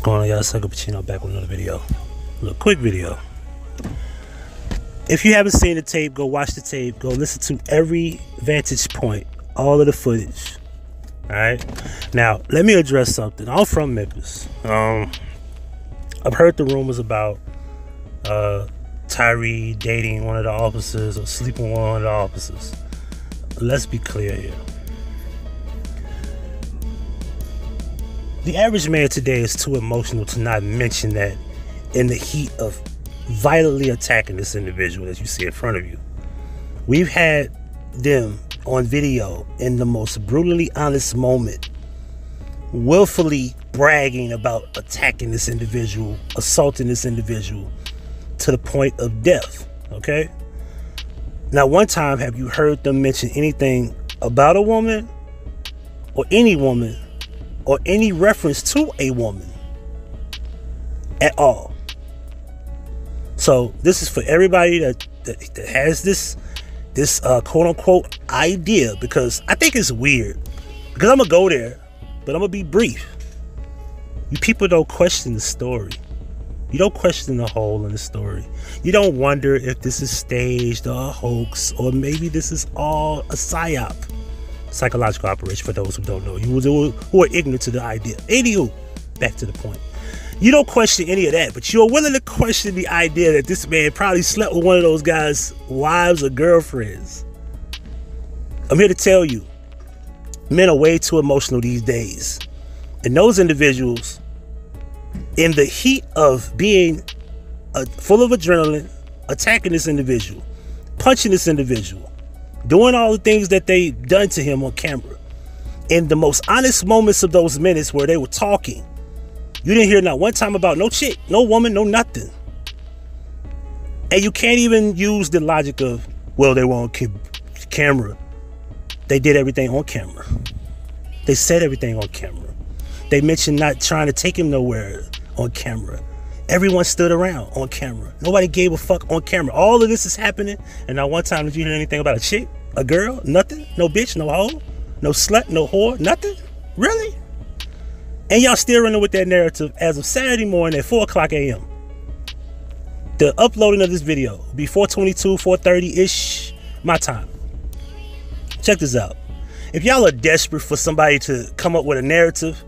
going on, y'all? Zachary Hubbard back with another video. A little quick video. If you haven't seen the tape, go watch the tape. Go listen to every vantage point, all of the footage. Alright? Now, let me address something. I'm from Memphis. I've heard the rumors about Tyre dating one of the officers or sleeping with one of the officers. Let's be clear here. The average man today is too emotional to not mention that in the heat of violently attacking this individual that you see in front of you. We've had them on video in the most brutally honest moment, willfully bragging about attacking this individual, assaulting this individual to the point of death. Okay? Now, one time, have you heard them mention anything about a woman or any woman or any reference to a woman at all? So this is for everybody that has this quote unquote idea, because I think it's weird. Because I'm gonna go there, but I'm gonna be brief. You people don't question the story. You don't question the hole in the story. You don't wonder if this is staged or a hoax, or maybe this is all a psyop, psychological operation, for those who don't know. You who are ignorant to the idea. Anywho, back to the point. You don't question any of that, but you're willing to question the idea that this man probably slept with one of those guys' wives or girlfriends. I'm here to tell you, men are way too emotional these days. And those individuals, in the heat of being full of adrenaline, attacking this individual, punching this individual, doing all the things that they've done to him on camera, in the most honest moments of those minutes where they were talking, you didn't hear not one time about no chick, no woman, no nothing. And you can't even use the logic of, well, they were on camera. They did everything on camera. They said everything on camera. They mentioned not trying to take him nowhere on camera. Everyone stood around on camera. Nobody gave a fuck on camera. All of this is happening, and not one time did you hear anything about a chick, a girl, nothing, no bitch, no hoe, no slut, no whore, nothing? Really? And y'all still running with that narrative as of Saturday morning at 4 o'clock a.m. The uploading of this video will be 4:22, 4:30-ish my time. Check this out. If y'all are desperate for somebody to come up with a narrative,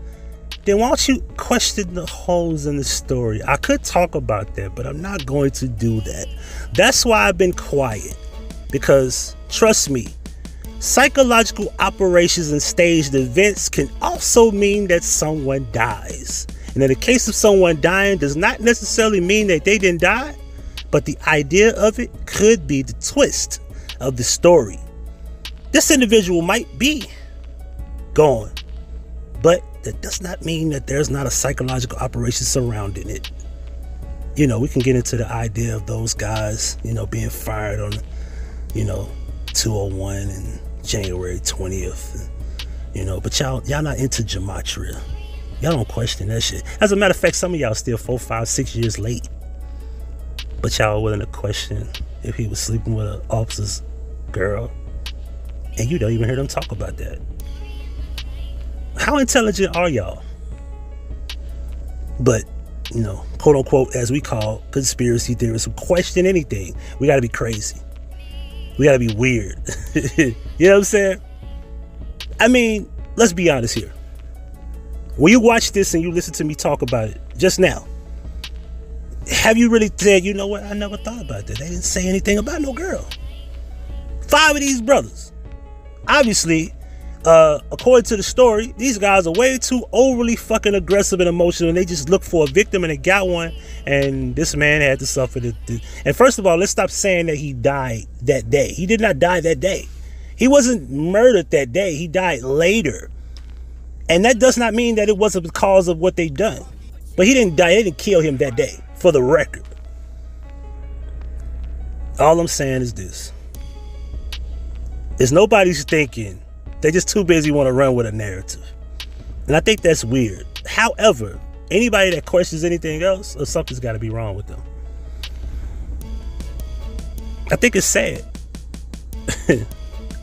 then why don't you question the holes in the story? I could talk about that, but I'm not going to do that. That's why I've been quiet. Because, trust me, psychological operations and staged events can also mean that someone dies. And in the case of someone dying, does not necessarily mean that they didn't die, but the idea of it could be the twist of the story. This individual might be gone, but that does not mean that there's not a psychological operation surrounding it. You know, we can get into the idea of those guys, you know, being fired on, you know, 201 and January 20th, you know, but y'all not into gematria. Y'all don't question that shit. As a matter of fact, some of y'all still 4, 5, 6 years late, but y'all willing to question if he was sleeping with an officer's girl, and you don't even hear them talk about that. How intelligent are y'all? But, you know, quote unquote, as we call conspiracy theorists who question anything, we gotta be crazy. We gotta be weird. You know what I'm saying? I mean, let's be honest here. When you watch this and you listen to me talk about it just now, have you really said, you know what, I never thought about that. They didn't say anything about no girl. 5 of these brothers. Obviously, according to the story, these guys are way too overly fucking aggressive and emotional, and they just look for a victim and they got one, and this man had to suffer. And first of all, let's stop saying that he died that day. He did not die that day. He wasn't murdered that day. He died later. And that does not mean that it wasn't because of what they done. But he didn't die. They didn't kill him that day, for the record. All I'm saying is this. Is nobody's thinking. They're just too busy want to run with a narrative. And I think that's weird. However, anybody that questions anything else, or something's got to be wrong with them. I think it's sad.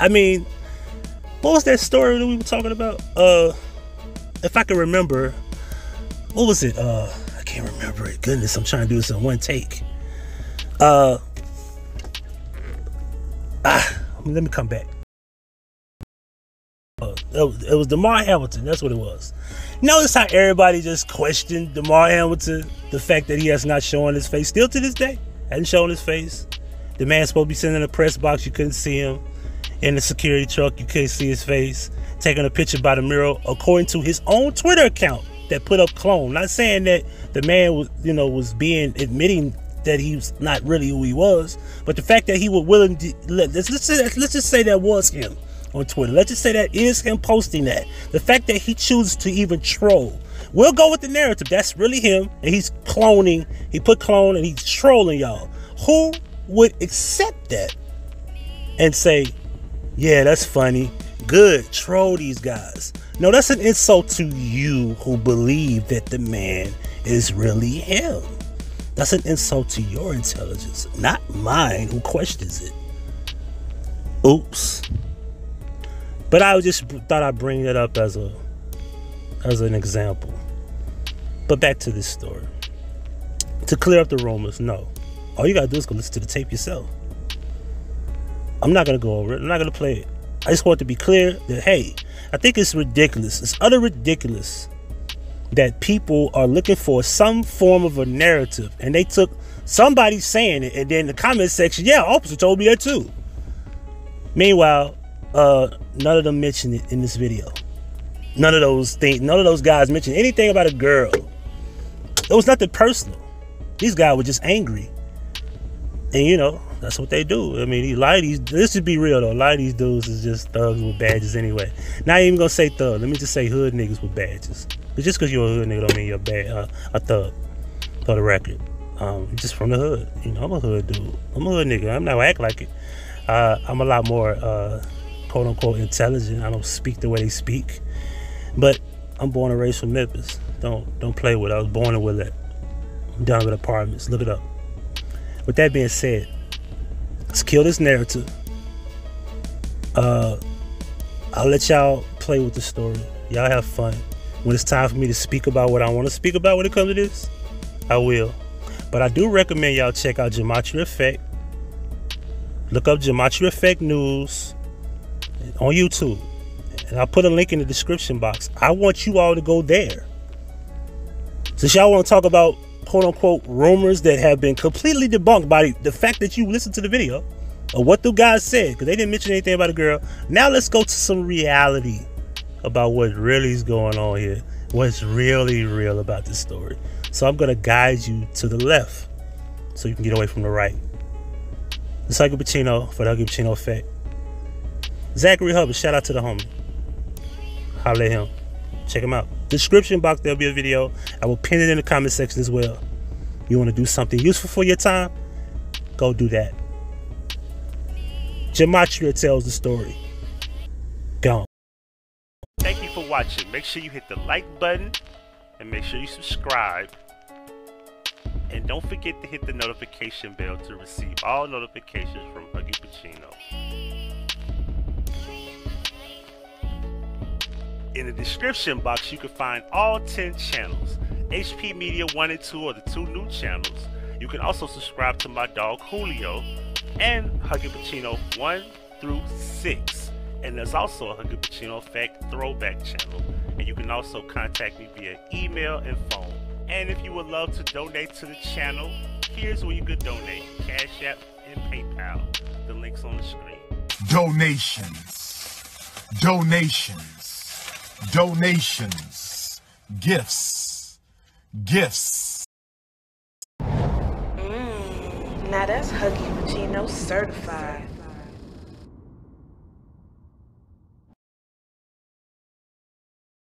I mean, what was that story that we were talking about? If I can remember, what was it? I can't remember it. Goodness, I'm trying to do this in one take. Let me come back. It was Damar Hamilton. That's what it was. Notice how everybody just questioned Damar Hamilton, the fact that he has not shown his face. Still to this day, hasn't shown his face. The man's supposed to be sitting in a press box. You couldn't see him. In the security truck, you couldn't see his face. Taking a picture by the mirror, according to his own Twitter account that put up clone. Not saying that the man was, was admitting that he was not really who he was, but the fact that he was willing to let's just say that was him on Twitter. Let's just say that is him posting that. The fact that he chooses to even troll. We'll go with the narrative. That's really him, and he's cloning. He put clone, and he's trolling y'all. Who would accept that and say, yeah, that's funny, good, troll these guys? No, that's an insult to you who believe that the man is really him. That's an insult to your intelligence, not mine who questions it. Oops. But I just thought I'd bring that up as an example. But back to this story. To clear up the rumors, no. All you gotta do is go listen to the tape yourself. I'm not gonna go over it. I'm not gonna play it. I just want to be clear that, hey, I think it's ridiculous. It's utter ridiculous that people are looking for some form of a narrative, and they took somebody saying it, and then the comment section, yeah, officer told me that too. Meanwhile, none of them mentioned it in this video. None of those guys mentioned anything about a girl. It was nothing personal. These guys were just angry. And that's what they do. I mean, let's just be real though. A lot of these dudes is just thugs with badges anyway. Not even gonna say thug. Let me just say hood niggas with badges. But just because you're a hood nigga don't mean you're a thug. For the record. Just from the hood. I'm a hood dude. I'm a hood nigga. I'm not gonna act like it. I'm a lot more quote unquote intelligent. I don't speak the way they speak. But I'm born and raised from Memphis. Don't play with it. I was born in Willette. I'm down with apartments. Look it up. With that being said, let's kill this narrative. I'll let y'all play with the story. Y'all have fun. When it's time for me to speak about what I want to speak about when it comes to this, I will. But I do recommend y'all check out Gematria Effect. Look up Gematria Effect News on YouTube. And I'll put a link in the description box. I want you all to go there. Since y'all want to talk about quote-unquote rumors that have been completely debunked by the fact that you listened to the video of what the guys said, because they didn't mention anything about a girl. Now let's go to some reality about what really is going on here, what's really real about this story. So I'm going to guide you to the left so you can get away from the right. It's Huggy Pacino for the Huggy Pacino Effect. Zachary Hubbard, shout out to the homie. Holla at him. Check him out. Description box, there'll be a video. I will pin it in the comment section as well. You want to do something useful for your time? Go do that. Gematria tells the story. Gone. Thank you for watching. Make sure you hit the like button and make sure you subscribe. And don't forget to hit the notification bell to receive all notifications from Huggy Pacino. In the description box, you can find all 10 channels. HP Media 1 and 2 are the 2 new channels. You can also subscribe to my dog Julio and Huggy Pacino 1 through 6. And there's also a Huggy Pacino Effect throwback channel. And you can also contact me via email and phone. And if you would love to donate to the channel, here's where you could donate: Cash App and PayPal. The link's on the screen. Donations. Gifts. Now that's Huggy Pacino certified.